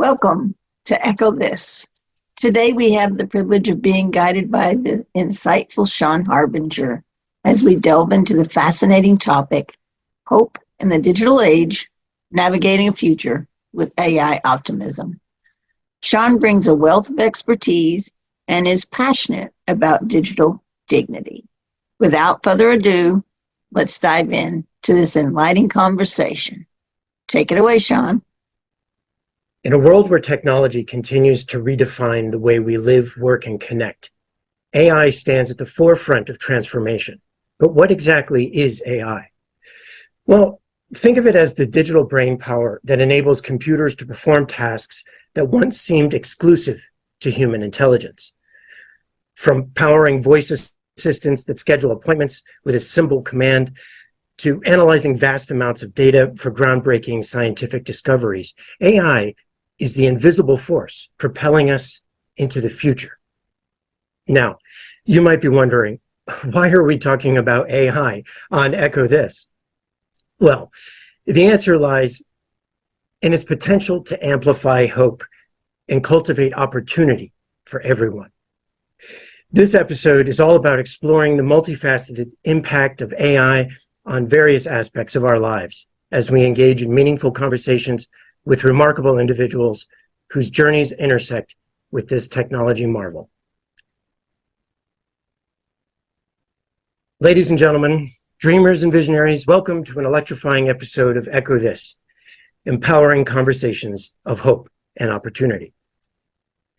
Welcome to Echo This. Today we have the privilege of being guided by the insightful Sean Harbinger as we delve into the fascinating topic, Hope in the Digital Age, Navigating a Future with AI Optimism. Sean brings a wealth of expertise and is passionate about digital dignity. Without further ado, let's dive in to this enlightening conversation. Take it away, Sean. In a world where technology continues to redefine the way we live, work, and connect, AI stands at the forefront of transformation. But what exactly is AI? Well, think of it as the digital brain power that enables computers to perform tasks that once seemed exclusive to human intelligence. From powering voice assistants that schedule appointments with a simple command to analyzing vast amounts of data for groundbreaking scientific discoveries, AI is the invisible force propelling us into the future. Now, you might be wondering, why are we talking about AI on Echo This? Well, the answer lies in its potential to amplify hope and cultivate opportunity for everyone. This episode is all about exploring the multifaceted impact of AI on various aspects of our lives as we engage in meaningful conversations with remarkable individuals whose journeys intersect with this technology marvel. Ladies and gentlemen, dreamers and visionaries, welcome to an electrifying episode of Echo This, empowering conversations of hope and opportunity.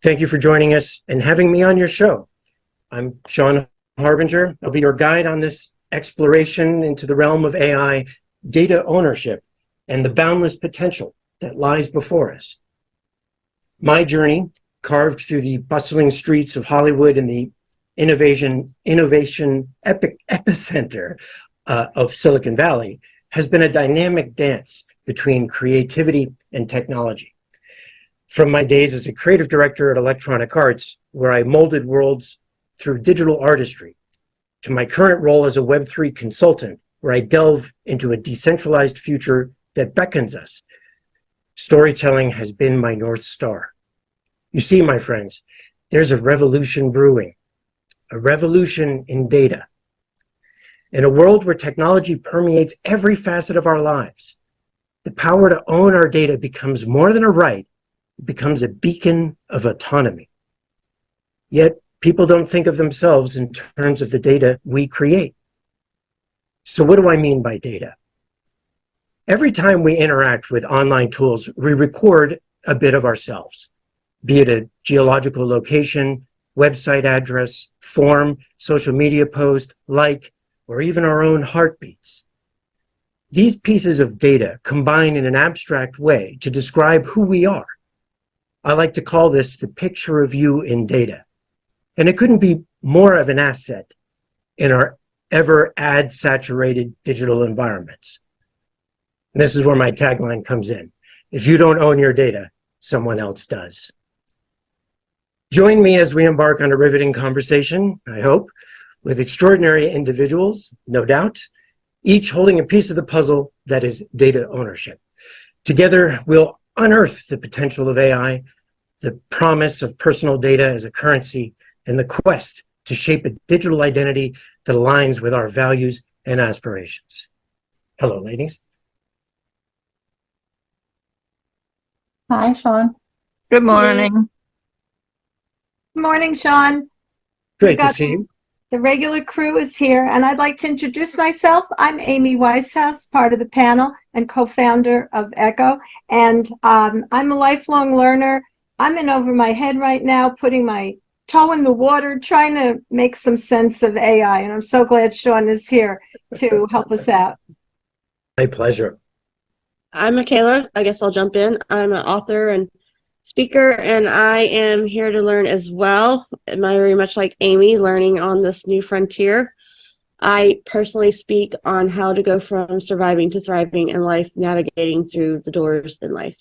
Thank you for joining us and having me on your show. I'm Sean Harbinger. I'll be your guide on this exploration into the realm of AI, data ownership, and the boundless potential that lies before us. My journey, carved through the bustling streets of Hollywood and the innovation epicenter of Silicon Valley, has been a dynamic dance between creativity and technology. From my days as a creative director at Electronic Arts, where I molded worlds through digital artistry, to my current role as a Web3 consultant, where I delve into a decentralized future that beckons us, storytelling has been my North Star. You see, my friends, there's a revolution brewing, a revolution in data. In a world where technology permeates every facet of our lives, the power to own our data becomes more than a right, it becomes a beacon of autonomy. Yet, people don't think of themselves in terms of the data we create. So what do I mean by data? Every time we interact with online tools, we record a bit of ourselves, be it a geological location, website address, form, social media post, like, or even our own heartbeats. These pieces of data combine in an abstract way to describe who we are. I like to call this the picture of you in data. And it couldn't be more of an asset in our ever ad-saturated digital environments. And this is where my tagline comes in. If you don't own your data, someone else does. Join me as we embark on a riveting conversation, I hope, with extraordinary individuals, no doubt, each holding a piece of the puzzle that is data ownership. Together, we'll unearth the potential of AI, the promise of personal data as a currency, and the quest to shape a digital identity that aligns with our values and aspirations. Hello, ladies. Hi, Sean. Good morning. Good morning, Sean. Great to see you. The regular crew is here, and I'd like to introduce myself. I'm Amy Weishaus, part of the panel and co-founder of Echo, and I'm a lifelong learner. I'm in over my head right now, putting my toe in the water, trying to make some sense of AI, and I'm so glad Sean is here to help us out. My pleasure. I'm Michaela. I guess I'll jump in. I'm an author and speaker, and I am here to learn as well. I'm very much like Amy, learning on this new frontier. I personally speak on how to go from surviving to thriving in life, navigating through the doors in life.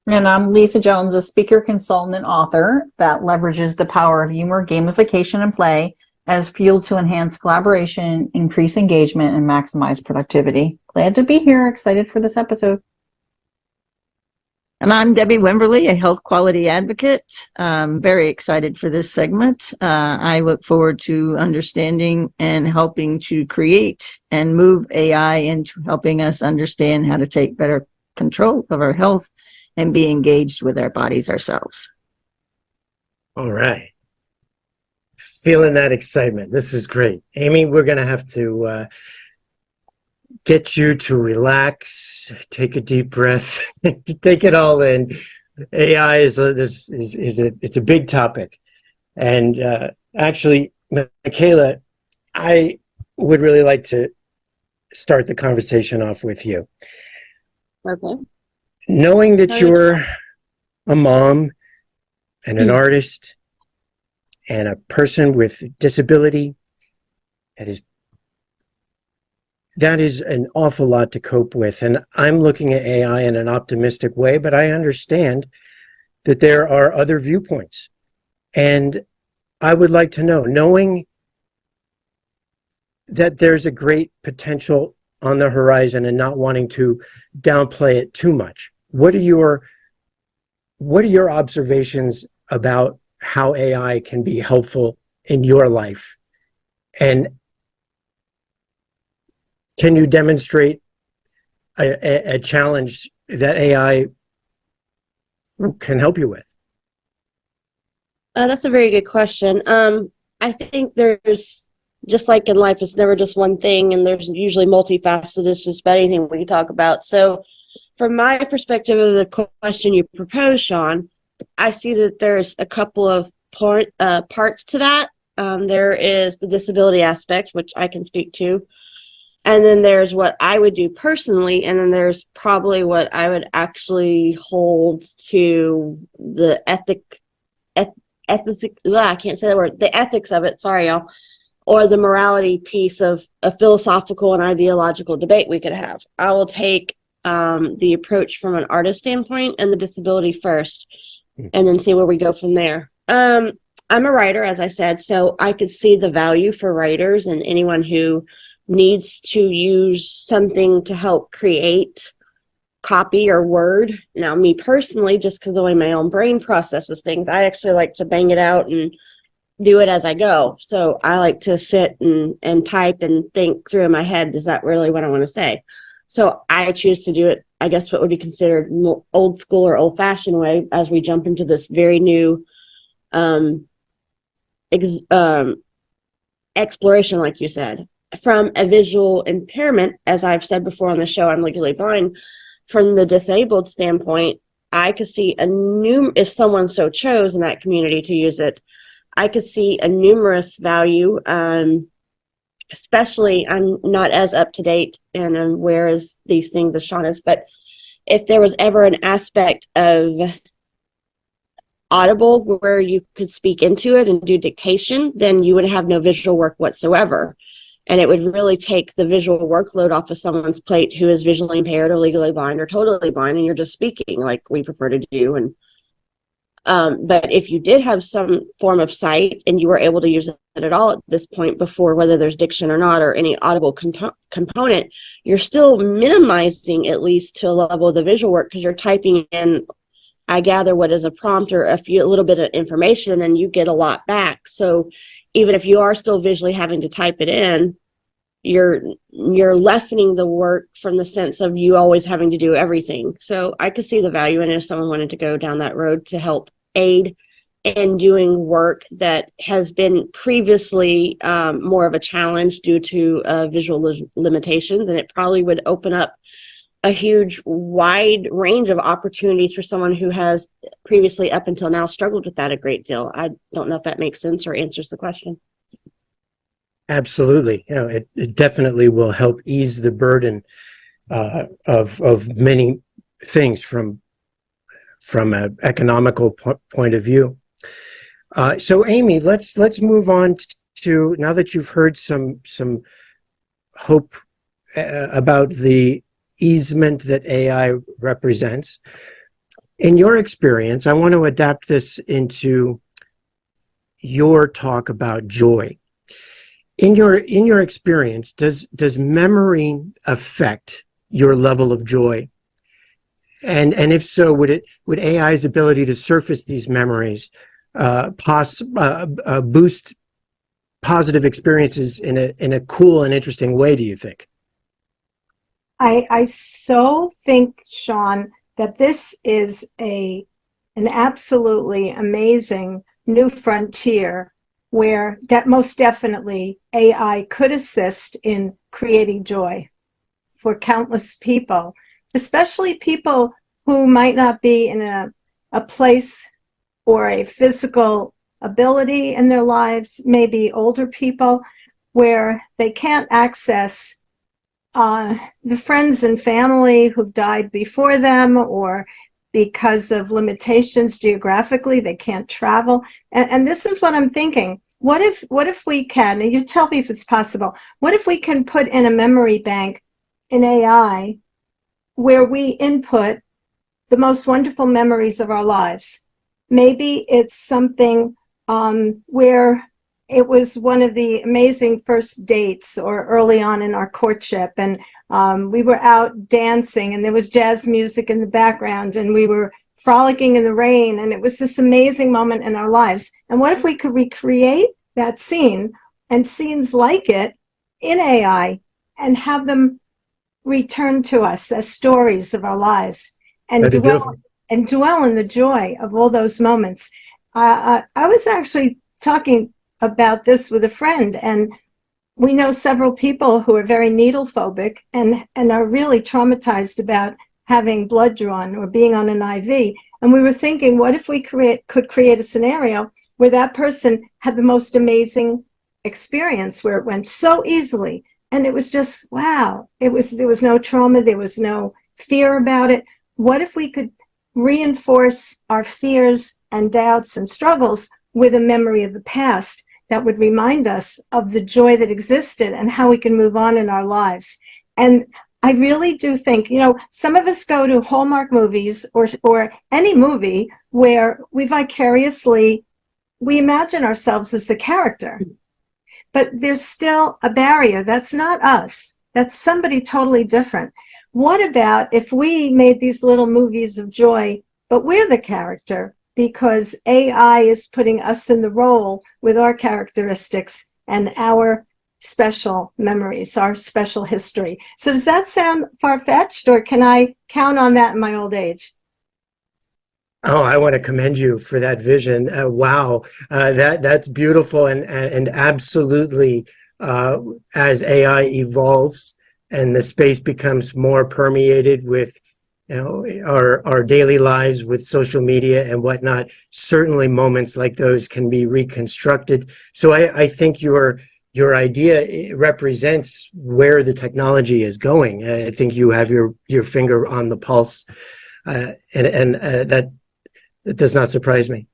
And I'm Lisa Jones, a speaker, consultant, and author that leverages the power of humor, gamification, and play as fuel to enhance collaboration, increase engagement, and maximize productivity. Glad to be here. Excited for this episode. And I'm Debi Wimberley, a health quality advocate. Very excited for this segment. I look forward to understanding and helping to create and move AI into helping us understand how to take better control of our health and be engaged with our bodies ourselves. All right. Feeling that excitement. This is great. Amy, we're going to have to get you to relax, take a deep breath, take it all in. AI it's a big topic. And actually, Michaela, I would really like to start the conversation off with you. Okay. Knowing that you're a mom and an artist and a person with disability, that is an awful lot to cope with. And I'm looking at AI in an optimistic way, but I understand that there are other viewpoints. And I would like to know, knowing that there's a great potential on the horizon and not wanting to downplay it too much, what are your observations about how AI can be helpful in your life? And can you demonstrate a challenge that AI can help you with? That's a very good question. I think there's, just like in life, it's never just one thing, and there's usually multifaceted. It's just about anything we talk about. So from my perspective of the question you proposed, Sean, I see that there's a couple of parts to that. There is the disability aspect, which I can speak to. And then there's what I would do personally, and then there's probably what I would actually hold to the ethics, I can't say that word, the ethics of it, sorry y'all, or the morality piece of a philosophical and ideological debate we could have. I will take the approach from an artist standpoint and the disability first, and then see where we go from there. I'm a writer, as I said, so I could see the value for writers and anyone who needs to use something to help create copy or word. Now, me personally, just because the way my own brain processes things, I actually like to bang it out and do it as I go. So I like to sit and type and think through in my head, is that really what I want to say? So I choose to do it, I guess, what would be considered old school or old fashioned way as we jump into this very new exploration, like you said. From a visual impairment, as I've said before on the show, I'm legally blind. From the disabled standpoint, I could see if someone so chose in that community to use it, I could see a numerous value, especially I'm not as up to date and aware as these things as Sean is, but if there was ever an aspect of Audible where you could speak into it and do dictation, then you would have no visual work whatsoever. And it would really take the visual workload off of someone's plate who is visually impaired or legally blind or totally blind, and you're just speaking like we prefer to do. And but if you did have some form of sight and you were able to use it at all at this point before, whether there's diction or not, or any audible component, you're still minimizing, at least to a level of the visual work, because you're typing in, I gather, what is a prompt or a little bit of information, and then you get a lot back. So even if you are still visually having to type it in, you're lessening the work from the sense of you always having to do everything. So I could see the value in it if someone wanted to go down that road to help aid in doing work that has been previously more of a challenge due to visual limitations. And it probably would open up a huge wide range of opportunities for someone who has previously up until now struggled with that a great deal. I don't know if that makes sense or answers the question. Absolutely. It definitely will help ease the burden of many things from an economical point of view. So Amy, let's move on to, now that you've heard some hope about the easement that AI represents. In your experience, I want to adapt this into your talk about joy. In your experience, does memory affect your level of joy? and if so, would AI's ability to surface these memories boost positive experiences in a cool and interesting way, do you think? I so think, Sean, that this is an absolutely amazing new frontier where most definitely AI could assist in creating joy for countless people, especially people who might not be in a place or a physical ability in their lives, maybe older people, where they can't access the friends and family who've died before them, or because of limitations geographically, they can't travel. And this is what I'm thinking. What if we can, and you tell me if it's possible, what if we can put in a memory bank in AI where we input the most wonderful memories of our lives? Maybe it's something where it was one of the amazing first dates or early on in our courtship, and we were out dancing and there was jazz music in the background and we were frolicking in the rain, and it was this amazing moment in our lives. And what if we could recreate that scene and scenes like it in AI and have them return to us as stories of our lives and dwell in the joy of all those moments? I was actually talking about this with a friend, and we know several people who are very needle phobic and are really traumatized about having blood drawn or being on an IV. And we were thinking, what if we could create a scenario where that person had the most amazing experience, where it went so easily, and it was just, wow, there was no trauma, there was no fear about it. What if we could reinforce our fears and doubts and struggles with a memory of the past that would remind us of the joy that existed and how we can move on in our lives? And I really do think, some of us go to Hallmark movies or any movie where we imagine ourselves as the character, but there's still a barrier. That's not us. That's somebody totally different. What about if we made these little movies of joy, but we're the character, because AI is putting us in the role with our characteristics and our special memories, our special history? So does that sound far-fetched, or can I count on that in my old age? Oh, I want to commend you for that vision. Wow, that's beautiful, and absolutely, as AI evolves and the space becomes more permeated with, our daily lives with social media and whatnot, certainly moments like those can be reconstructed. So I think your idea represents where the technology is going. I think you have your finger on the pulse, and that does not surprise me.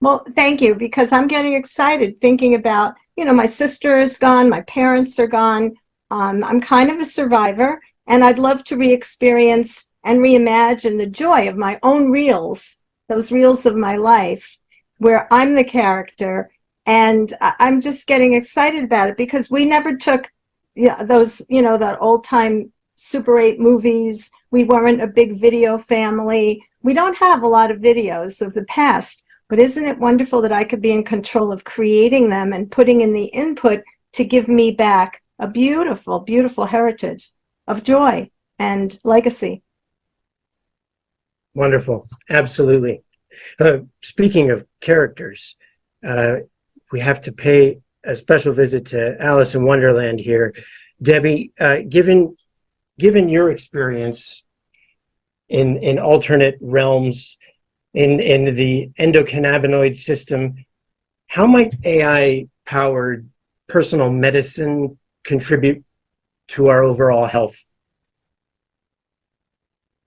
Well, thank you, because I'm getting excited thinking about, my sister is gone, my parents are gone. I'm kind of a survivor, and I'd love to re-experience and reimagine the joy of my own reels, those reels of my life, where I'm the character. And I'm just getting excited about it, because we never took those, that old time Super 8 movies. We weren't a big video family. We don't have a lot of videos of the past, but isn't it wonderful that I could be in control of creating them and putting in the input to give me back a beautiful, beautiful heritage of joy and legacy? Wonderful. Absolutely. Speaking of characters, we have to pay a special visit to Alice in Wonderland here. Debi, given your experience in alternate realms, in the endocannabinoid system, how might AI-powered personal medicine contribute to our overall health?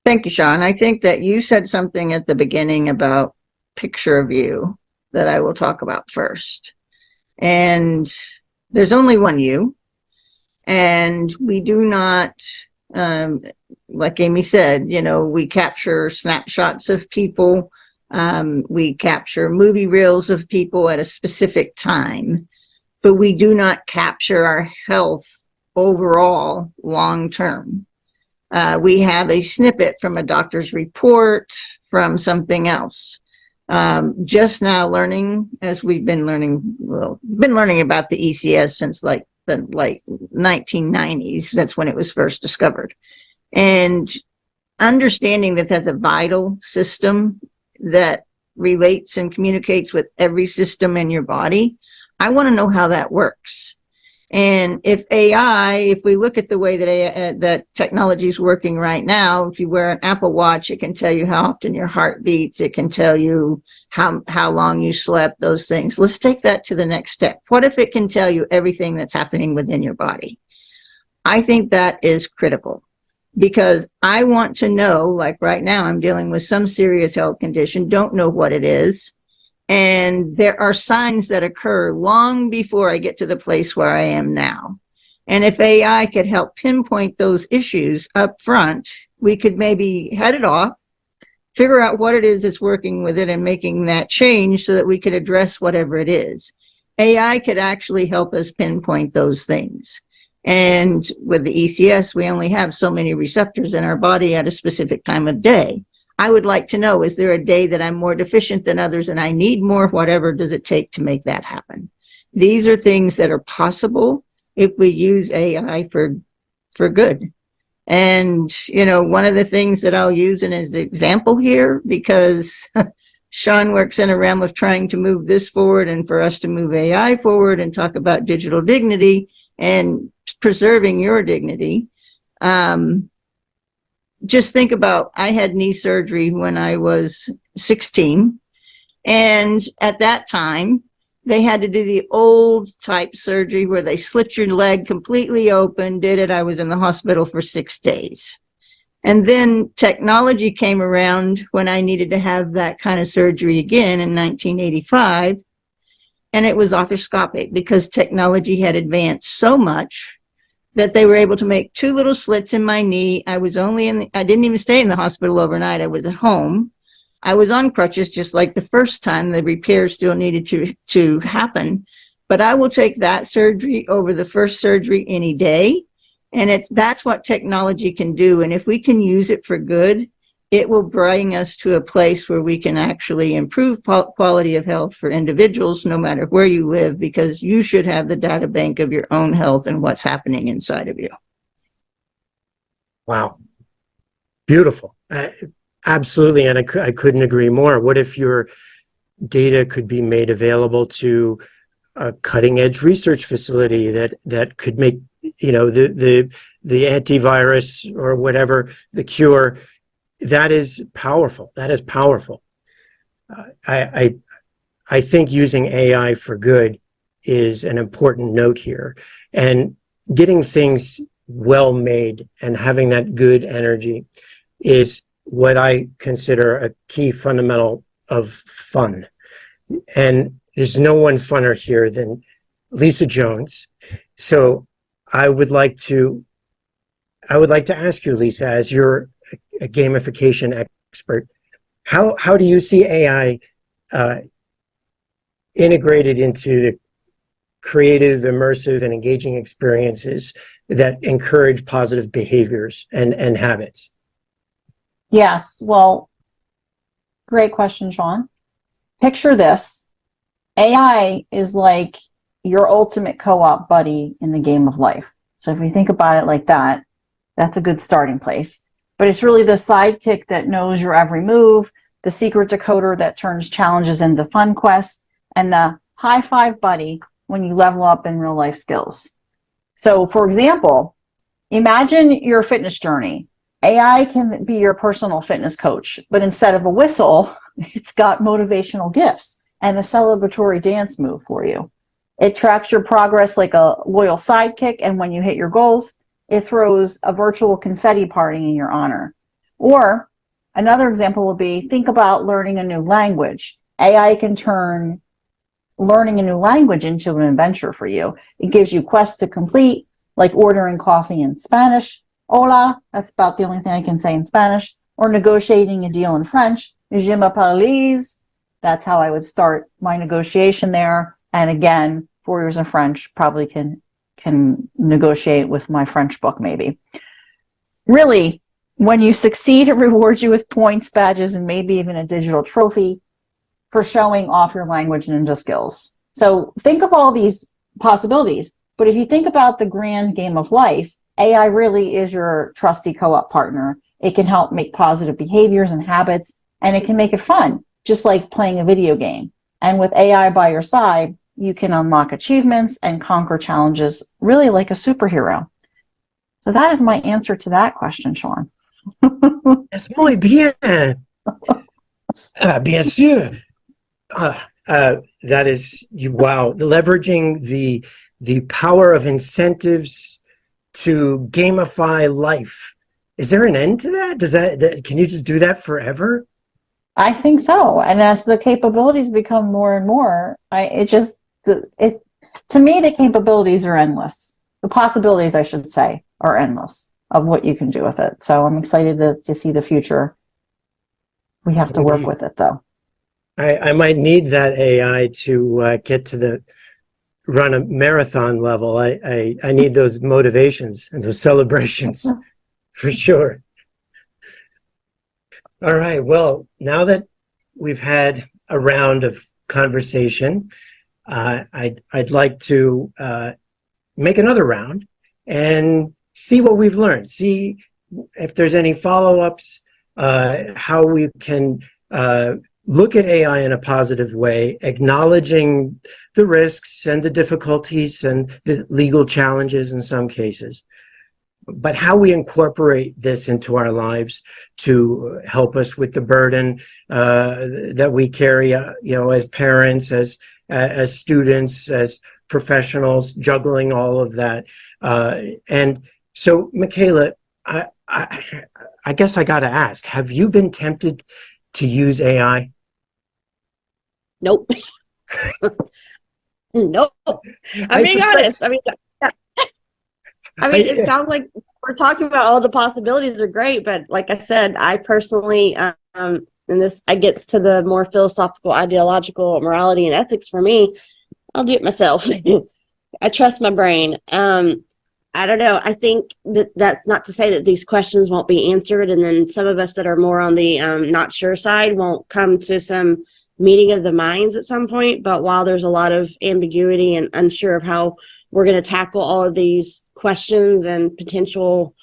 Thank you, Sean. I think that you said something at the beginning about picture of you that I will talk about first. And there's only one you. And we do not, like Amy said, we capture snapshots of people. We capture movie reels of people at a specific time, but we do not capture our health overall long term. We have a snippet from a doctor's report, from something else. Just now learning, as we've been learning about the ECS since like the 1990s. That's when it was first discovered. And understanding that that's a vital system that relates and communicates with every system in your body. I want to know how that works. And if we look at the way that that technology is working right now, if you wear an Apple Watch, it can tell you how often your heart beats. It can tell you how long you slept, those things. Let's take that to the next step. What if it can tell you everything that's happening within your body? I think that is critical, because I want to know, like right now, I'm dealing with some serious health condition, don't know what it is. And there are signs that occur long before I get to the place where I am now. And if AI could help pinpoint those issues up front, we could maybe head it off, figure out what it is that's working with it and making that change so that we could address whatever it is. AI could actually help us pinpoint those things. And with the ECS, we only have so many receptors in our body at a specific time of day. I would like to know, is there a day that I'm more deficient than others and I need more? Whatever does it take to make that happen? These are things that are possible if we use AI for good. And, one of the things that I'll use as an example here, because Sean works in a realm of trying to move this forward and for us to move AI forward and talk about digital dignity and preserving your dignity. Just think about, I had knee surgery when I was 16. And at that time, they had to do the old type surgery where they slit your leg completely open, did it. I was in the hospital for 6 days. And then technology came around when I needed to have that kind of surgery again in 1985. And it was arthroscopic, because technology had advanced so much that they were able to make 2 little slits in my knee. I didn't even stay in the hospital overnight. I was at home. I was on crutches just like the first time. The repair still needed to happen. But I will take that surgery over the first surgery any day. And that's what technology can do. And if we can use it for good, it will bring us to a place where we can actually improve quality of health for individuals, no matter where you live, because you should have the data bank of your own health and what's happening inside of you. Wow. Beautiful. Absolutely. And I couldn't agree more. What if your data could be made available to a cutting edge research facility that could make, the antivirus or whatever, the cure? That is powerful. That is powerful. I think using AI for good is an important note here, and getting things well made and having that good energy is what I consider a key fundamental of fun. And there's no one funner here than Lisa Jones. So I would like to ask you, Lisa, as you're a gamification expert, how do you see AI integrated into the creative, immersive, and engaging experiences that encourage positive behaviors and habits? Yes. Well, great question, Sean. Picture this. AI is like your ultimate co-op buddy in the game of life. So if you think about it like that, that's a good starting place. But it's really the sidekick that knows your every move, the secret decoder that turns challenges into fun quests, and the high five buddy when you level up in real life skills. So for example, imagine your fitness journey. AI can be your personal fitness coach, but instead of a whistle, it's got motivational gifts and a celebratory dance move for you. It tracks your progress like a loyal sidekick, and when you hit your goals, it throws a virtual confetti party in your honor. Or another example would be, think about learning a new language. AI can turn learning a new language into an adventure for you. It gives you quests to complete, like ordering coffee in Spanish. Hola, that's about the only thing I can say in Spanish. Or negotiating a deal in French. Je m'appelle. That's how I would start my negotiation there. And again, 4 years of French probably can negotiate with my French book maybe. really, when you succeed, it rewards you with points, badges, and maybe even a digital trophy for showing off your language ninja skills. So think of all these possibilities. But if you think about the grand game of life, AI really is your trusty co-op partner. It can help make positive behaviors and habits, and it can make it fun, just like playing a video game. And with AI by your side, you can unlock achievements and conquer challenges, really like a superhero. So that is my answer to that question, Sean. Es muy bien. Bien sûr. That is, wow, leveraging the power of incentives to gamify life. Is there an end to that? Can you just do that forever? I think so. And as the capabilities become more and more, to me, the capabilities are endless. The possibilities, I should say, are endless of what you can do with it. So I'm excited to see the future. We have to work with it, though. I might need that AI to get to run a marathon level. I need those motivations and those celebrations for sure. All right. Well, now that we've had a round of conversation, I'd like to make another round and see what we've learned. See if there's any follow-ups, how we can look at AI in a positive way, acknowledging the risks and the difficulties and the legal challenges in some cases, but how we incorporate this into our lives to help us with the burden that we carry, as parents, as students, as professionals, juggling all of that. And so, Michaela, I guess I got to ask, have you been tempted to use AI? Nope. Nope. I'm being honest. I mean, it sounds like we're talking about all the possibilities are great, but like I said, I personally, and this, I get to the more philosophical, ideological morality and ethics for me. I'll do it myself. I trust my brain. I don't know. I think that's not to say that these questions won't be answered, and then some of us that are more on the not sure side won't come to some meeting of the minds at some point. But while there's a lot of ambiguity and unsure of how we're going to tackle all of these questions and potential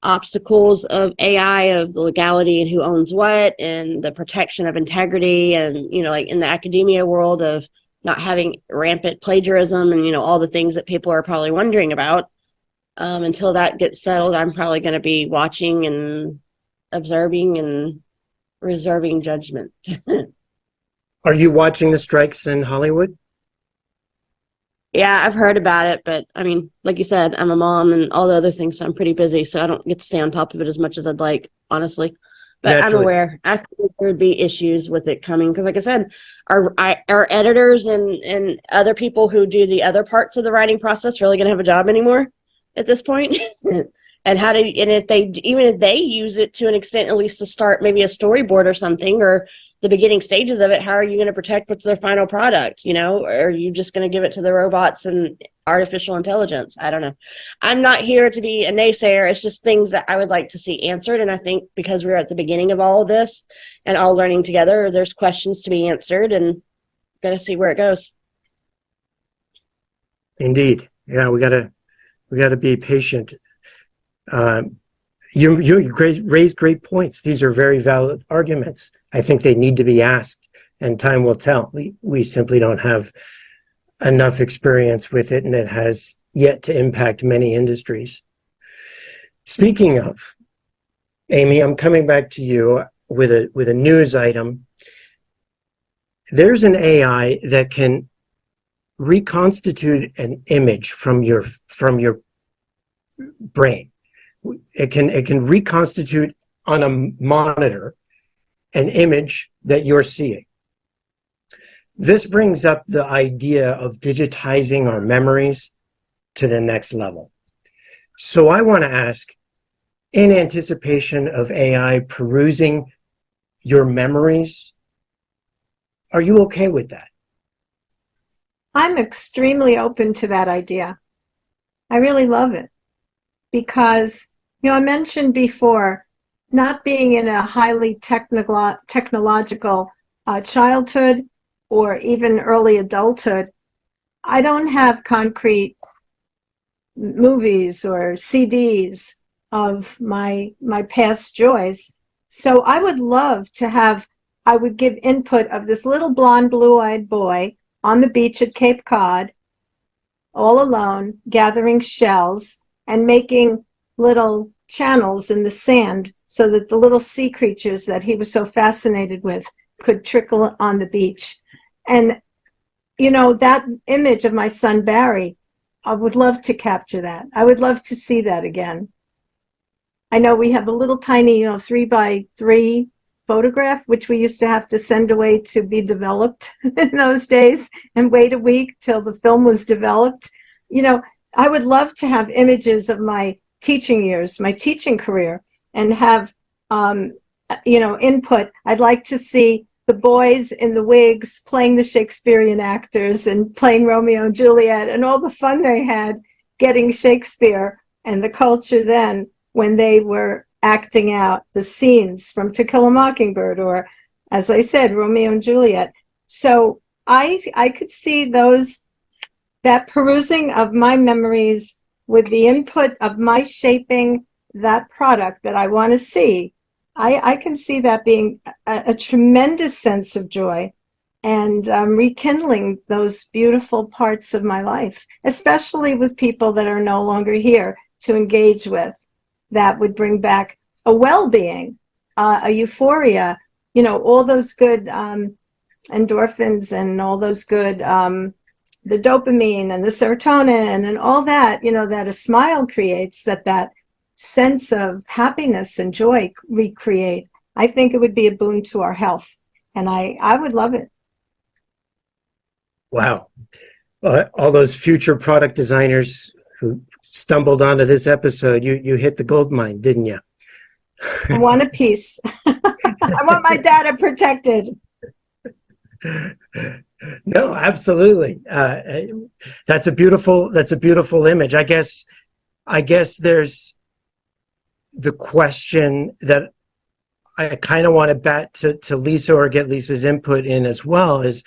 obstacles of AI, of the legality and who owns what, and the protection of integrity, and like in the academia world of not having rampant plagiarism, and all the things that people are probably wondering about. Until that gets settled, I'm probably going to be watching and observing and reserving judgment. Are you watching the strikes in Hollywood? Yeah, I've heard about it, but I mean, like you said, I'm a mom and all the other things, so I'm pretty busy, so I don't get to stay on top of it as much as I'd like, honestly. But naturally, I'm aware. I think there would be issues with it coming because, like I said, our editors and other people who do the other parts of the writing process really going to have a job anymore at this point. And if they use it to an extent, at least to start maybe a storyboard or something, or the beginning stages of it, how are you going to protect what's their final product? Or are you just going to give it to the robots and artificial intelligence? I don't know. I'm not here to be a naysayer. It's just things that I would like to see answered. And I think because we're at the beginning of all of this and all learning together, there's questions to be answered, and got to see where it goes. Indeed. Yeah, we got to be patient. You raise great points. These are very valid arguments. I think they need to be asked, and time will tell. We simply don't have enough experience with it, and it has yet to impact many industries. Speaking of, Amy, I'm coming back to you with a news item. There's an AI that can reconstitute an image from your brain. It can reconstitute on a monitor an image that you're seeing. This brings up the idea of digitizing our memories to the next level. So I want to ask, in anticipation of AI perusing your memories, are you okay with that? I'm extremely open to that idea. I really love it because I mentioned before, not being in a highly technological childhood or even early adulthood, I don't have concrete movies or CDs of my past joys. So I would love to have, I would give input of this little blonde, blue-eyed boy on the beach at Cape Cod, all alone, gathering shells and making little channels in the sand so that the little sea creatures that he was so fascinated with could trickle on the beach. And, that image of my son Barry, I would love to capture that. I would love to see that again. I know we have a little tiny, 3x3 photograph, which we used to have to send away to be developed in those days and wait a week till the film was developed. I would love to have images of my teaching years, my teaching career, and have, input. I'd like to see the boys in the wigs playing the Shakespearean actors and playing Romeo and Juliet and all the fun they had getting Shakespeare and the culture then when they were acting out the scenes from To Kill a Mockingbird or, as I said, Romeo and Juliet. So I could see that perusing of my memories with the input of my shaping that product that I want to see. I can see that being a tremendous sense of joy and rekindling those beautiful parts of my life, especially with people that are no longer here to engage with. That would bring back a well-being, a euphoria, all those good endorphins and all those good, the dopamine and the serotonin and all that, that a smile creates, that sense of happiness and joy recreate. I think it would be a boon to our health, and I would love it. Wow. All those future product designers who stumbled onto this episode, you hit the gold mine, didn't you? I want a piece. I want my data protected. No, absolutely. That's a beautiful image. I guess there's the question that I kind of want to bat to Lisa or get Lisa's input in as well is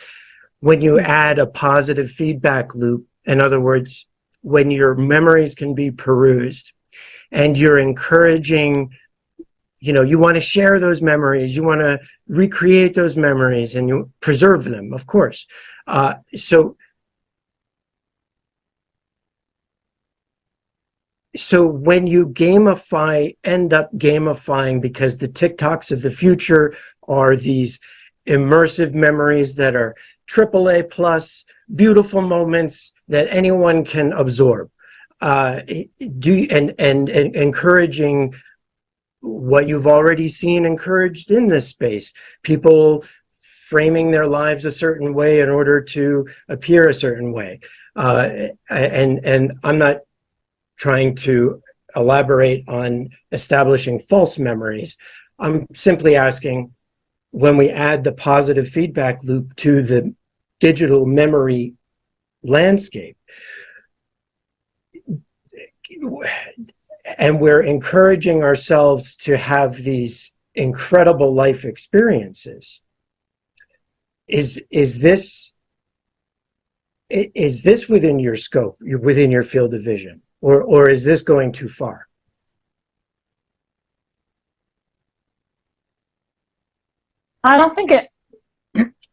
when you add a positive feedback loop. In other words, when your memories can be perused and you're encouraging, you want to share those memories, you want to recreate those memories and you preserve them, of course. So when you end up gamifying, because the TikToks of the future are these immersive memories that are AAA plus, beautiful moments that anyone can absorb. And encouraging what you've already seen encouraged in this space, people framing their lives a certain way in order to appear a certain way. And I'm not trying to elaborate on establishing false memories. I'm simply asking, when we add the positive feedback loop to the digital memory landscape, and we're encouraging ourselves to have these incredible life experiences, is this within your scope, within your field of vision? Or is this going too far? I don't think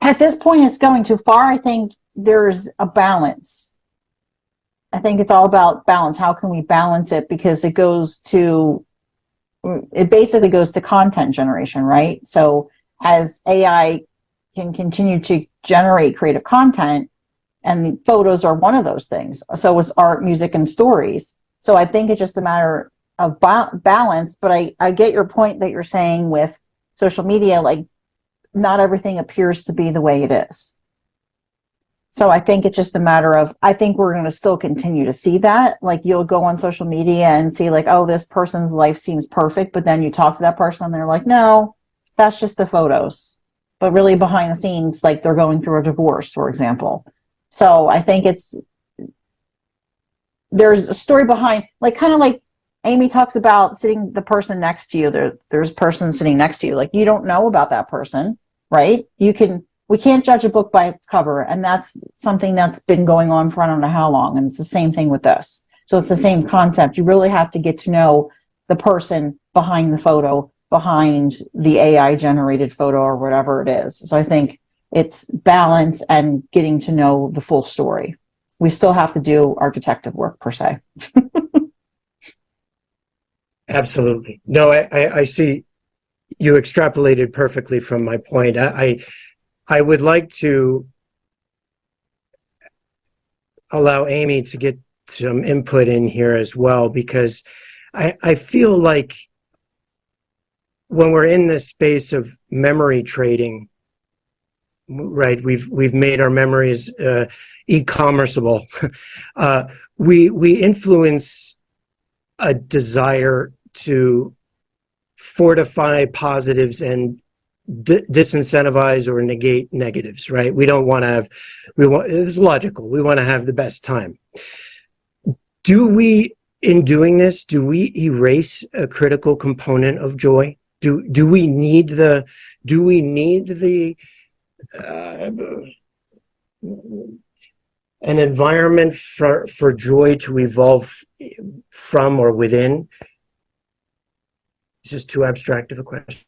at this point it's going too far. I think there's a balance. I think it's all about balance. How can we balance it? Because it basically goes to content generation, right? So as AI can continue to generate creative content, and photos are one of those things. So is art, music, and stories. So I think it's just a matter of balance. But I get your point that you're saying with social media, like not everything appears to be the way it is. So I think it's just a matter of, I think we're going to still continue to see that. Like you'll go on social media and see like, oh, this person's life seems perfect. But then you talk to that person and they're like, no, that's just the photos. But really behind the scenes, like they're going through a divorce, for example. So I think there's a story behind, like kind of like Amy talks about sitting the person next to you. There's a person sitting next to you. Like, you don't know about that person, right? We can't judge a book by its cover. And that's something that's been going on for I don't know how long. And it's the same thing with this. So it's the same concept. You really have to get to know the person behind the photo, behind the AI generated photo or whatever it is. So I think it's balance and getting to know the full story. We still have to do our detective work per se. Absolutely. No, I see you extrapolated perfectly from my point. I would like to allow Amy to get some input in here as well, because I feel like when we're in this space of memory trading, right, we've made our memories e-commerceable. We influence a desire to fortify positives and disincentivize or negate negatives, right? We don't want to have, it's logical. We want to have the best time. In doing this, do we erase a critical component of joy? Do we need the an environment for joy to evolve from or within? Is this too abstract of a question?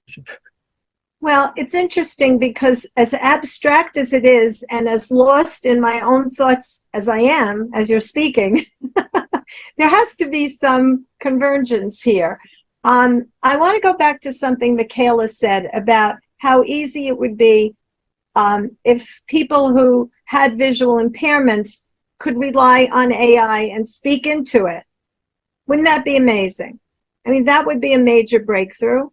Well, it's interesting because as abstract as it is and as lost in my own thoughts as I am, as you're speaking, there has to be some convergence here. I want to go back to something Michaela said about how easy it would be if people who had visual impairments could rely on AI and speak into it. Wouldn't that be amazing? I mean, that would be a major breakthrough.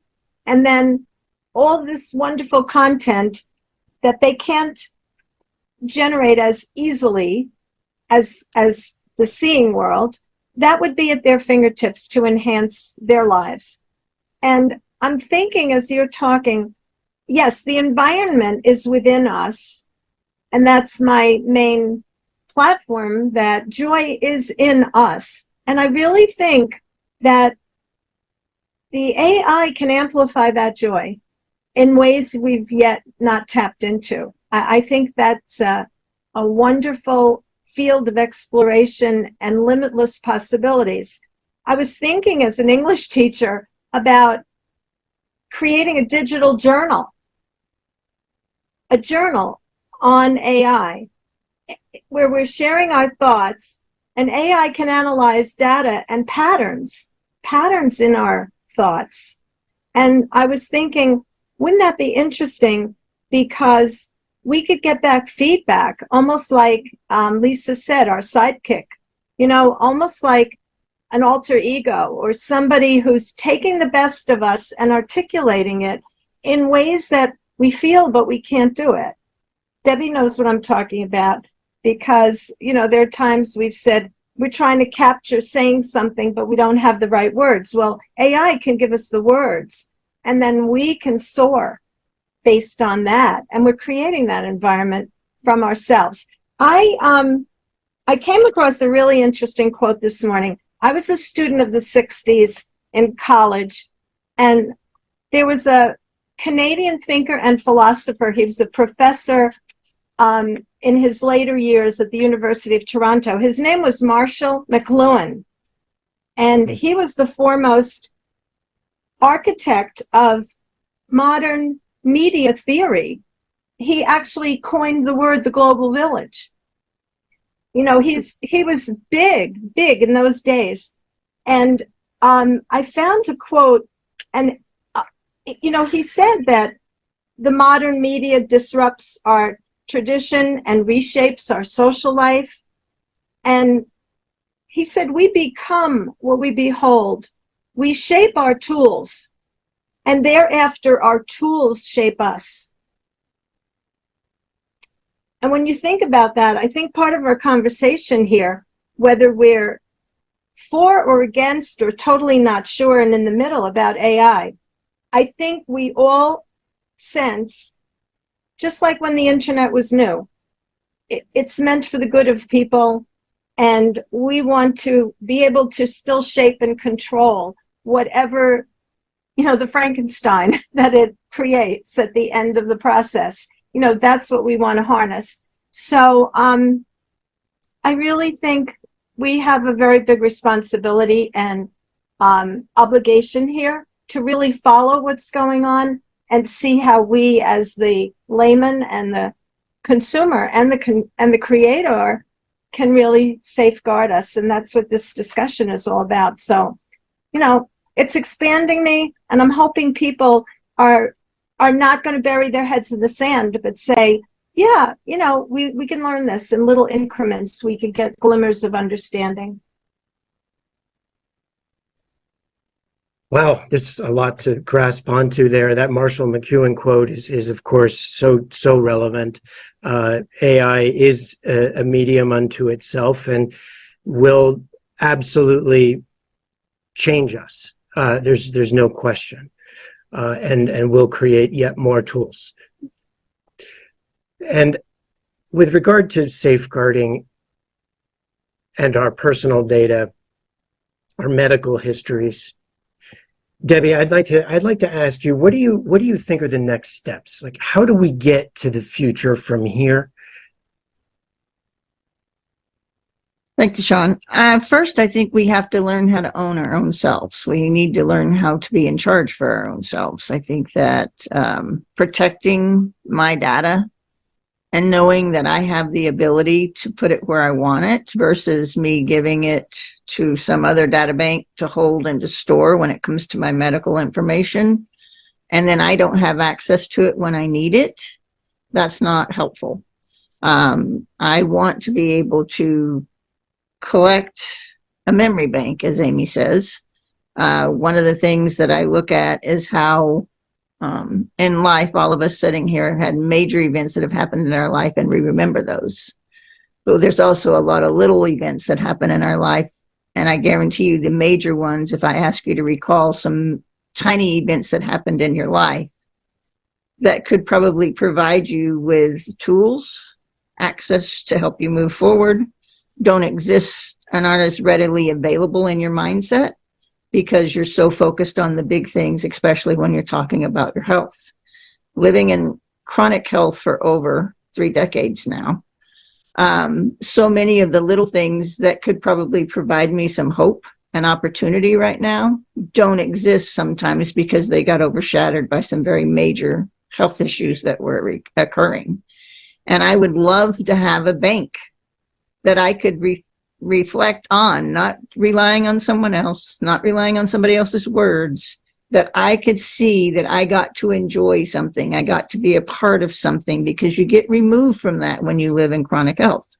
And then all this wonderful content that they can't generate as easily as the seeing world, that would be at their fingertips to enhance their lives. And I'm thinking as you're talking, yes, the environment is within us. And that's my main platform, that joy is in us. And I really think that the AI can amplify that joy in ways we've yet not tapped into. I think that's a wonderful field of exploration and limitless possibilities. I was thinking as an English teacher about creating a digital journal, a journal on AI, where we're sharing our thoughts, and AI can analyze data and patterns in our thoughts. And I was thinking, wouldn't that be interesting? Because we could get back feedback, almost like Lisa said, our sidekick, almost like an alter ego or somebody who's taking the best of us and articulating it in ways that we feel, but we can't do it. Debbie knows what I'm talking about, because, there are times we've said, we're trying to capture saying something, but we don't have the right words. Well, AI can give us the words, and then we can soar based on that. And we're creating that environment from ourselves. I came across a really interesting quote this morning. I was a student of the 60s in college, and there was a Canadian thinker and philosopher. He was a professor in his later years at the University of Toronto. His name was Marshall McLuhan, and he was the foremost architect of modern media theory. He actually coined the word the global village. He was big in those days. And I found a quote, and he said that the modern media disrupts our tradition and reshapes our social life. And he said, we become what we behold. We shape our tools, and thereafter our tools shape us. And when you think about that, I think part of our conversation here, whether we're for or against or totally not sure and in the middle about AI, I think we all sense, just like when the internet was new, it's meant for the good of people. And we want to be able to still shape and control whatever, the Frankenstein that it creates at the end of the process. That's what we want to harness. So I really think we have a very big responsibility and obligation here to really follow what's going on and see how we, as the layman and the consumer and the creator, can really safeguard us. And that's what this discussion is all about. So, it's expanding me, and I'm hoping people are not going to bury their heads in the sand, but say, yeah, we can learn this in little increments. We can get glimmers of understanding. Wow, there's a lot to grasp onto there. That Marshall McLuhan quote is of course so relevant. AI is a medium unto itself and will absolutely change us. There's no question, and will create yet more tools. And with regard to safeguarding and our personal data, our medical histories, Debi, I'd like to ask you, what do you think are the next steps? Like, how do we get to the future from here? Thank you, Sean. First, I think we have to learn how to own our own selves. We need to learn how to be in charge for our own selves. I think that protecting my data and knowing that I have the ability to put it where I want it versus me giving it to some other data bank to hold and to store when it comes to my medical information, and then I don't have access to it when I need it, that's not helpful. I want to be able to collect a memory bank, as Amy says. One of the things that I look at is how in life, all of us sitting here have had major events that have happened in our life, and we remember those. But there's also a lot of little events that happen in our life, and I guarantee you the major ones, if I ask you to recall some tiny events that happened in your life, that could probably provide you with tools, access to help you move forward, don't exist and aren't as readily available in your mindset, because you're so focused on the big things, especially when you're talking about your health. Living in chronic health for over 3 decades now, so many of the little things that could probably provide me some hope and opportunity right now don't exist sometimes because they got overshadowed by some very major health issues that were occurring. And I would love to have a bank that I could reflect on, not relying on someone else, not relying on somebody else's words, that I could see that I got to enjoy something. I got to be a part of something, because you get removed from that when you live in chronic health.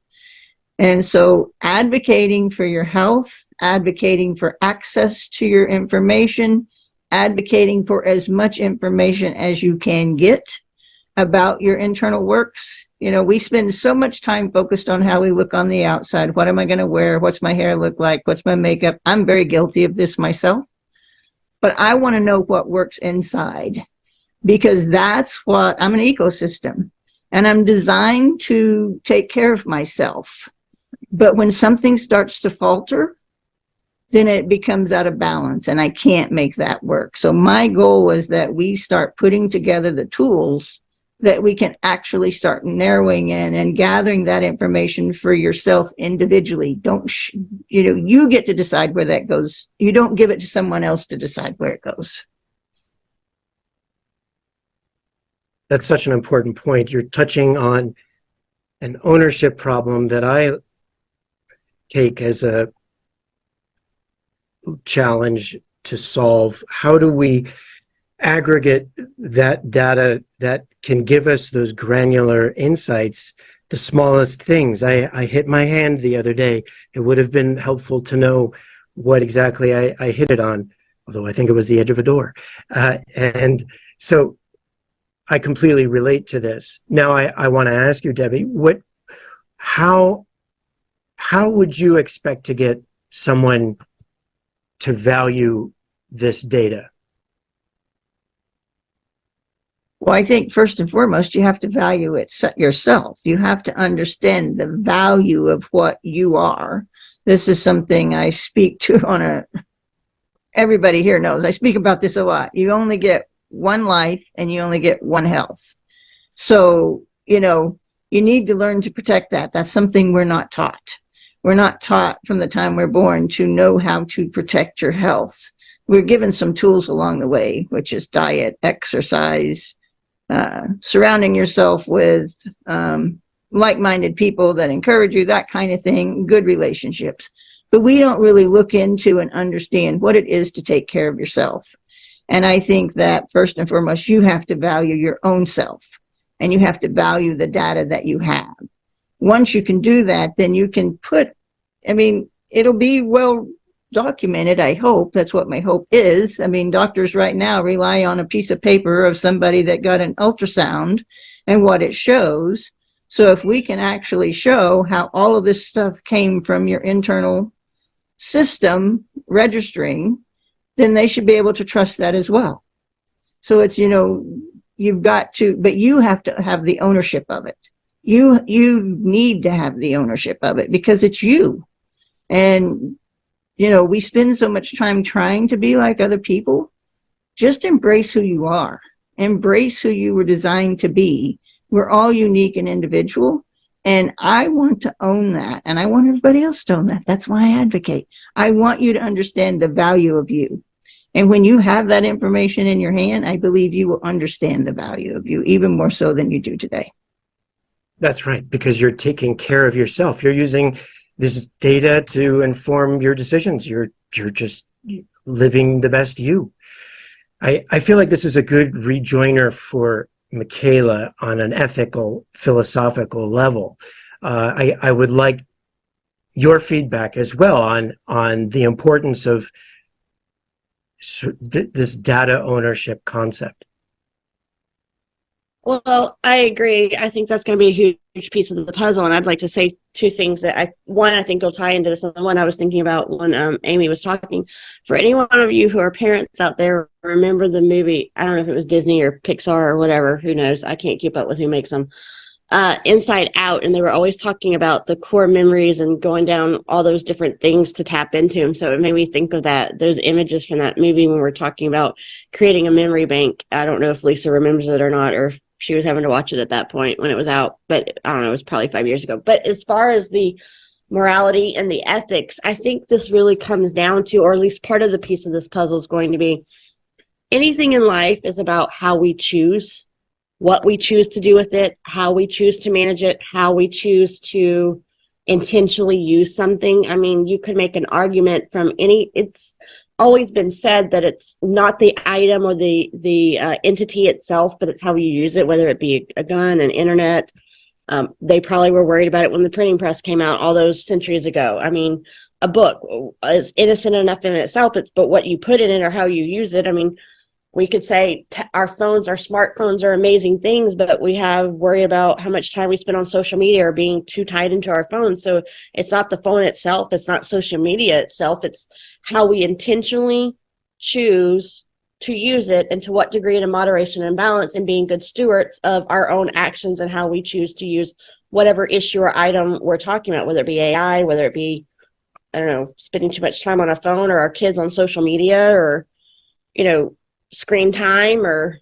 And so advocating for your health, advocating for access to your information, advocating for as much information as you can get about your internal works. We spend so much time focused on how we look on the outside. What am I going to wear? What's my hair look like? What's my makeup? I'm very guilty of this myself, but I want to know what works inside, because that's what I'm an ecosystem, and I'm designed to take care of myself. But when something starts to falter, then it becomes out of balance, and I can't make that work. So my goal is that we start putting together the tools that we can actually start narrowing in and gathering that information for yourself individually. You get to decide where that goes. You don't give it to someone else to decide where it goes. That's such an important point. You're touching on an ownership problem that I take as a challenge to solve. How do we aggregate that data that can give us those granular insights, the smallest things? I hit my hand the other day. It would have been helpful to know what exactly I hit it on, although I think it was the edge of a door. And so I completely relate to this. Now I want to ask you, Debi, how would you expect to get someone to value this data? Well, I think first and foremost, you have to value it yourself. You have to understand the value of what you are. This is something I speak to everybody here knows. I speak about this a lot. You only get one life and you only get one health. So, you need to learn to protect that. That's something we're not taught. We're not taught from the time we're born to know how to protect your health. We're given some tools along the way, which is diet, exercise, surrounding yourself with like-minded people that encourage you, that kind of thing, good relationships. But we don't really look into and understand what it is to take care of yourself. And I think that first and foremost, you have to value your own self, and you have to value the data that you have. Once you can do that, then you can it'll be well documented, I hope. That's what my hope is. Doctors right now rely on a piece of paper of somebody that got an ultrasound and what it shows. So if we can actually show how all of this stuff came from your internal system registering, then they should be able to trust that as well. So it's, you've got to, but you have to have the ownership of it. You need to have the ownership of it because it's you. And we spend so much time trying to be like other people. Just embrace who you are. Embrace who you were designed to be. We're all unique and individual. And I want to own that. And I want everybody else to own that. That's why I advocate. I want you to understand the value of you. And when you have that information in your hand, I believe you will understand the value of you even more so than you do today. That's right, because you're taking care of yourself. You're using this data to inform your decisions. You're just living the best you. I feel like this is a good rejoiner for Michaela on an ethical, philosophical level. I would like your feedback as well on the importance of this data ownership concept. Well, I agree. I think that's going to be a huge piece of the puzzle. And I'd like to say two things that I think will tie into this. And the one I was thinking about when Amy was talking, for any one of you who are parents out there, remember the movie, I don't know if it was Disney or Pixar or whatever, who knows? I can't keep up with who makes them. Inside Out, and they were always talking about the core memories and going down all those different things to tap into. And so it made me think of those images from that movie when we're talking about creating a memory bank. I don't know if Lisa remembers it or not, or if she was having to watch it at that point when it was out, but I don't know, it was probably 5 years ago. But as far as the morality and the ethics, I think this really comes down to, or at least part of the piece of this puzzle is going to be, anything in life is about how we choose, what we choose to do with it, how we choose to manage it, how we choose to intentionally use something. I mean, you could make an argument from it's always been said that it's not the item or the entity itself, but it's how you use it, whether it be a gun, an internet. They probably were worried about it when the printing press came out all those centuries ago. I mean, a book is innocent enough in itself, but what you put in it or how you use it. I mean, we could say our smartphones are amazing things, but we worry about how much time we spend on social media or being too tied into our phones. So it's not the phone itself. It's not social media itself. It's how we intentionally choose to use it and to what degree in moderation and balance, and being good stewards of our own actions and how we choose to use whatever issue or item we're talking about, whether it be AI, whether it be, I don't know, spending too much time on a phone, or our kids on social media, or, screen time, or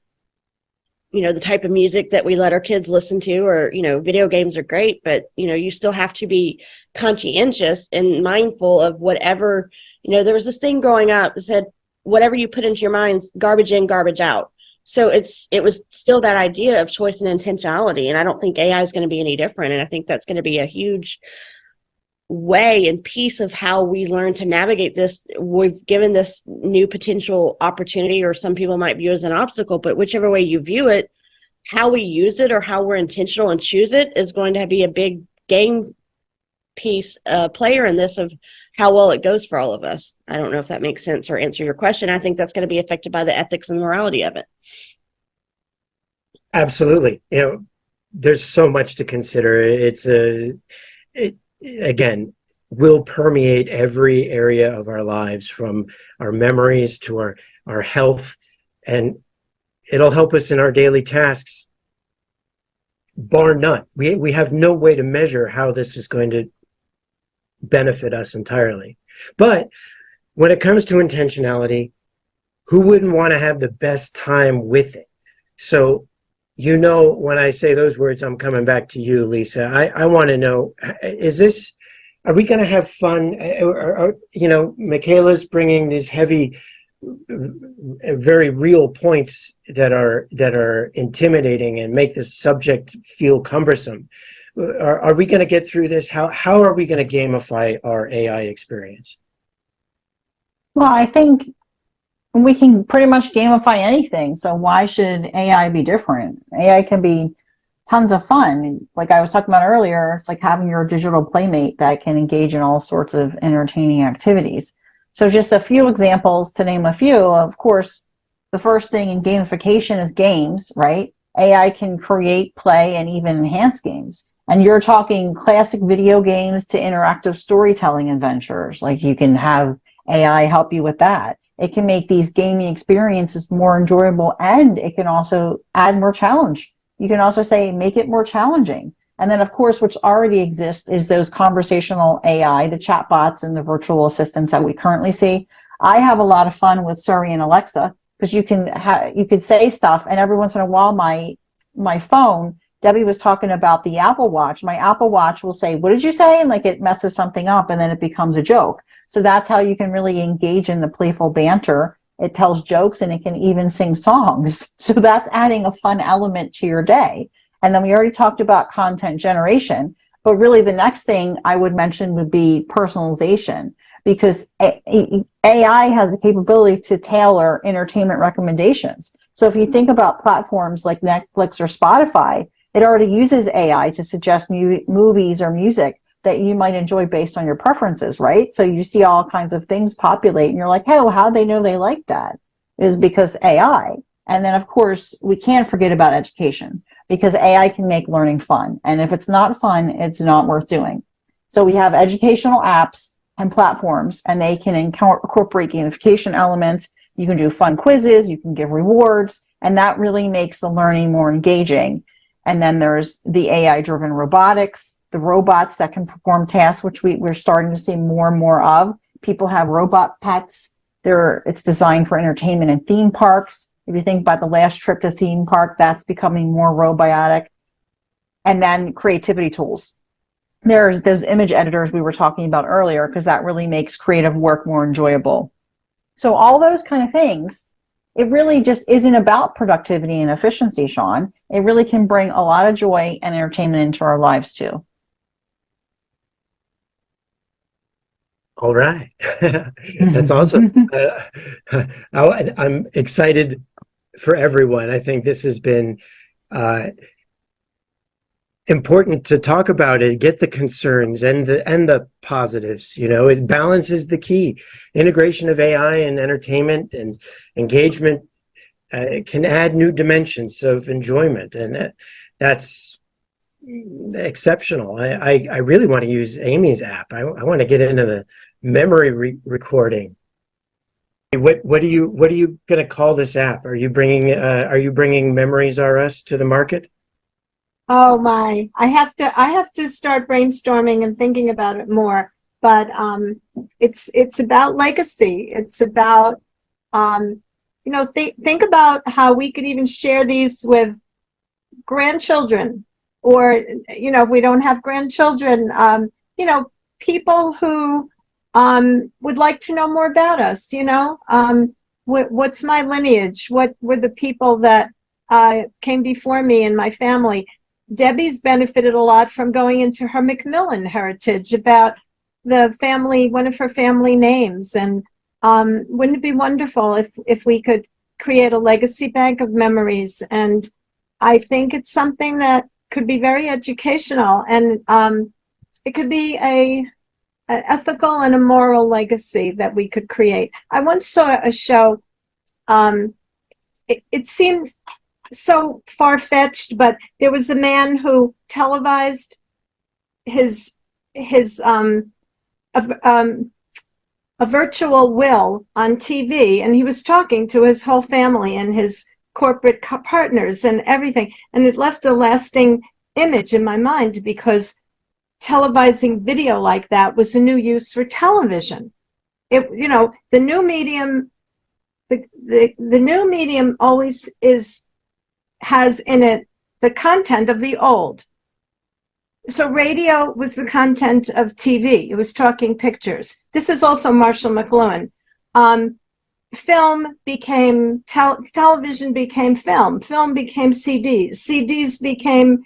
the type of music that we let our kids listen to, or video games are great, but you still have to be conscientious and mindful of whatever. There was this thing growing up that said whatever you put into your mind, garbage in, garbage out. So it was still that idea of choice and intentionality, and I don't think AI is going to be any different. And I think that's going to be a huge way and piece of how we learn to navigate this. We've given this new potential opportunity, or some people might view as an obstacle, but whichever way you view it, how we use it or how we're intentional and choose it is going to be a big game piece player in this, of how well it goes for all of us. I don't know if that makes sense or answer your question. I think that's going to be affected by the ethics and morality of it. Absolutely. There's so much to consider. Again, will permeate every area of our lives, from our memories to our health. And It'll help us in our daily tasks, bar none. We have no way to measure how this is going to benefit us entirely. But when it comes to intentionality, who wouldn't want to have the best time with it? So, when I say those words, I'm coming back to you, Lisa. I want to know, are we going to have fun? Michaela's bringing these heavy, very real points that are intimidating and make this subject feel cumbersome. Are we going to get through this? How are we going to gamify our AI experience? Well, I think we can pretty much gamify anything. So why should AI be different? AI can be tons of fun. Like I was talking about earlier, it's like having your digital playmate that can engage in all sorts of entertaining activities. So just a few examples to name a few. Of course, the first thing in gamification is games, right? AI can create, play, and even enhance games. And you're talking classic video games to interactive storytelling adventures. Like you can have AI help you with that. It can make these gaming experiences more enjoyable, and it can also add more challenge. You can also say, make it more challenging. And then, of course, which already exists is those conversational AI, the chatbots and the virtual assistants that we currently see. I have a lot of fun with Siri and Alexa because you could say stuff, and every once in a while, my phone, Debbie was talking about the Apple Watch. My Apple Watch will say, "What did you say?" And like it messes something up, and then it becomes a joke. So that's how you can really engage in the playful banter. It tells jokes and it can even sing songs. So that's adding a fun element to your day. And then we already talked about content generation, but really the next thing I would mention would be personalization, because AI has the capability to tailor entertainment recommendations. So if you think about platforms like Netflix or Spotify, it already uses AI to suggest movies or music that you might enjoy based on your preferences, right? So you see all kinds of things populate and you're like, hey, well, how'd they know they like that? It is because AI. And then, of course, we can't forget about education, because AI can make learning fun. And if it's not fun, it's not worth doing. So we have educational apps and platforms, and they can incorporate gamification elements. You can do fun quizzes, you can give rewards, and that really makes the learning more engaging. And then there's the AI-driven robotics, the robots that can perform tasks, which we're starting to see more and more of. People have robot pets. It's designed for entertainment and theme parks. If you think about the last trip to theme park, that's becoming more robotic. And then creativity tools. There's those image editors we were talking about earlier, because that really makes creative work more enjoyable. So all those kind of things, it really just isn't about productivity and efficiency, Sean. It really can bring a lot of joy and entertainment into our lives too. All right. That's awesome. I'm excited for everyone. I think this has been important to talk about it, get the concerns and the positives. It balances the key. Integration of AI and entertainment and engagement can add new dimensions of enjoyment, and that's exceptional. I really want to use Amy's app. I want to get into the memory recording. What are you going to call this app? Are you bringing Memories R Us to the market? Oh my, I have to start brainstorming and thinking about it more. But it's about legacy. It's about think about how we could even share these with grandchildren, or if we don't have grandchildren, people who would like to know more about us. What's my lineage? What were the people that came before me in my family? Debbie's benefited a lot from going into her Macmillan heritage about the family, one of her family names. And wouldn't it be wonderful if we could create a legacy bank of memories? And I think it's something that could be very educational, and it could be an ethical and a moral legacy that we could create. I once saw a show. It seems so far-fetched, but there was a man who televised a virtual will on TV, and he was talking to his whole family and his corporate partners and everything. And it left a lasting image in my mind because televising video like that was a new use for television. The new medium, the new medium always has in it the content of the old. So radio was the content of TV. It was talking pictures. This is also Marshall McLuhan. Film became television became film. Film became CDs. CDs became,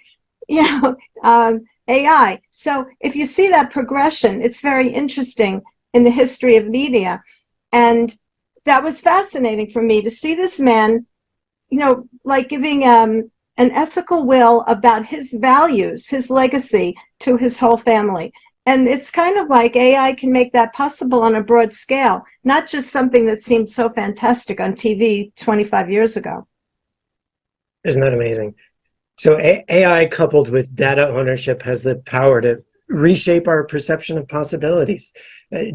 AI. So if you see that progression, it's very interesting in the history of media. And that was fascinating for me to see this man, like giving an ethical will about his values, his legacy to his whole family. And it's kind of like AI can make that possible on a broad scale, not just something that seemed so fantastic on TV 25 years ago. Isn't that amazing? So AI coupled with data ownership has the power to reshape our perception of possibilities.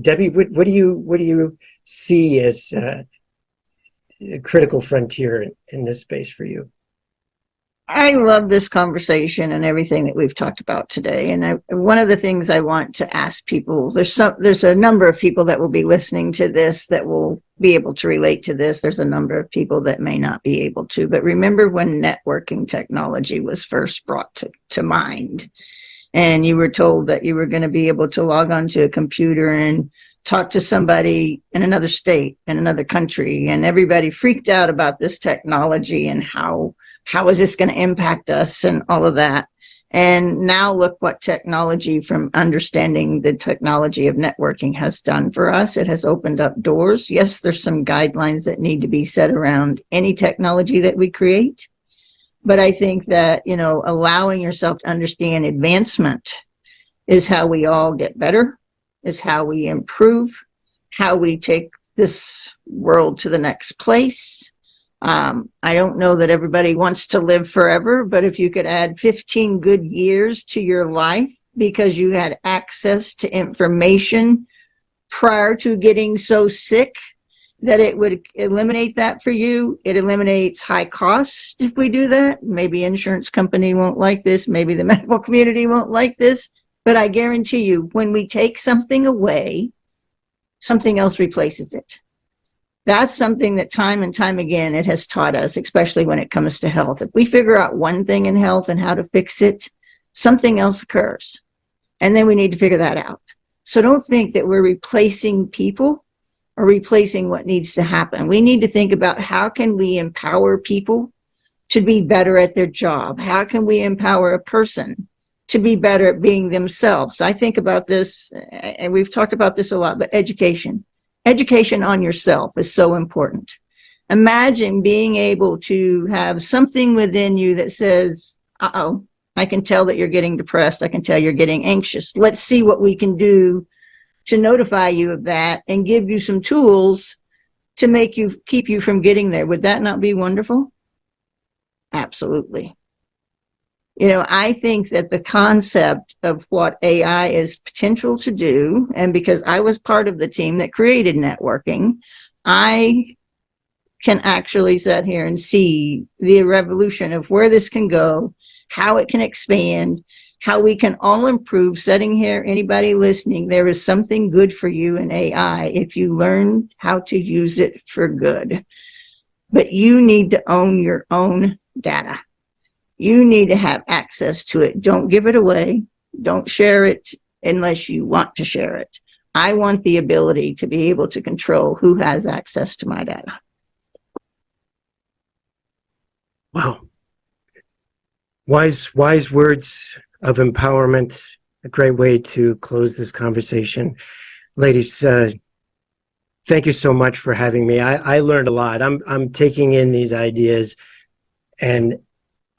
Debbie, what do you see as a critical frontier in this space for you? I love this conversation and everything that we've talked about today. And one of the things I want to ask people, there's a number of people that will be listening to this that will be able to relate to this. There's a number of people that may not be able to. But remember when networking technology was first brought to mind, and you were told that you were going to be able to log onto a computer and talk to somebody in another state, in another country, and everybody freaked out about this technology and how is this going to impact us and all of that. And now look what technology, from understanding the technology of networking, has done for us. It has opened up doors. Yes, there's some guidelines that need to be set around any technology that we create. But I think that, allowing yourself to understand advancement is how we all get better, is how we improve, how we take this world to the next place. I don't know that everybody wants to live forever, but if you could add 15 good years to your life because you had access to information prior to getting so sick that it would eliminate that for you. It eliminates high costs if we do that. Maybe insurance company won't like this. Maybe the medical community won't like this. But I guarantee you, when we take something away, something else replaces it. That's something that time and time again it has taught us, especially when it comes to health. If we figure out one thing in health and how to fix it, something else occurs. And then we need to figure that out. So don't think that we're replacing people or replacing what needs to happen. We need to think about how can we empower people to be better at their job? How can we empower a person to be better at being themselves? I think about this, and we've talked about this a lot, but education on yourself is so important. Imagine being able to have something within you that says, I can tell that you're getting depressed. I can tell you're getting anxious. Let's see what we can do to notify you of that and give you some tools to keep you from getting there. Would that not be wonderful? Absolutely. I think that the concept of what AI is potential to do, and because I was part of the team that created networking, I can actually sit here and see the revolution of where this can go, how it can expand, how we can all improve. Sitting here, anybody listening, there is something good for you in AI if you learn how to use it for good. But you need to own your own data. You need to have access to it. Don't give it away. Don't share it unless you want to share it. I want the ability to be able to control who has access to my data. Wow. Wise words of empowerment. A great way to close this conversation. Ladies, thank you so much for having me. I learned a lot. I'm taking in these ideas and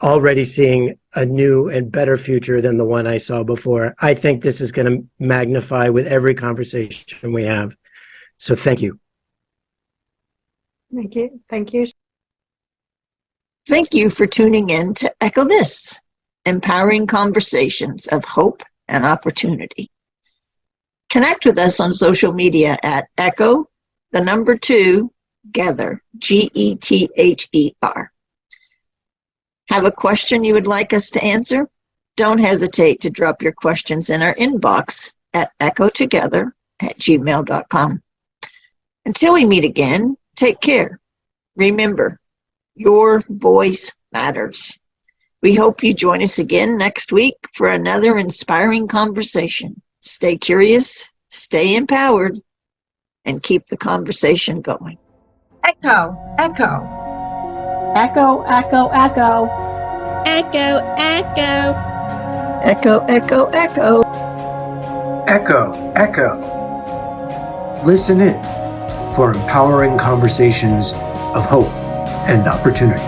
already seeing a new and better future than the one I saw before. I think this is going to magnify with every conversation we have. So thank you. Thank you. Thank you. Thank you for tuning in to Echo This, empowering conversations of hope and opportunity. Connect with us on social media at Echo, 2, Gether, GETHER. Have a question you would like us to answer? Don't hesitate to drop your questions in our inbox at echotogether@gmail.com. Until we meet again, take care. Remember, your voice matters. We hope you join us again next week for another inspiring conversation. Stay curious, stay empowered, and keep the conversation going. Echo, echo. Echo, echo, echo. Echo, echo. Echo, echo, echo. Echo, echo. Listen in for empowering conversations of hope and opportunity.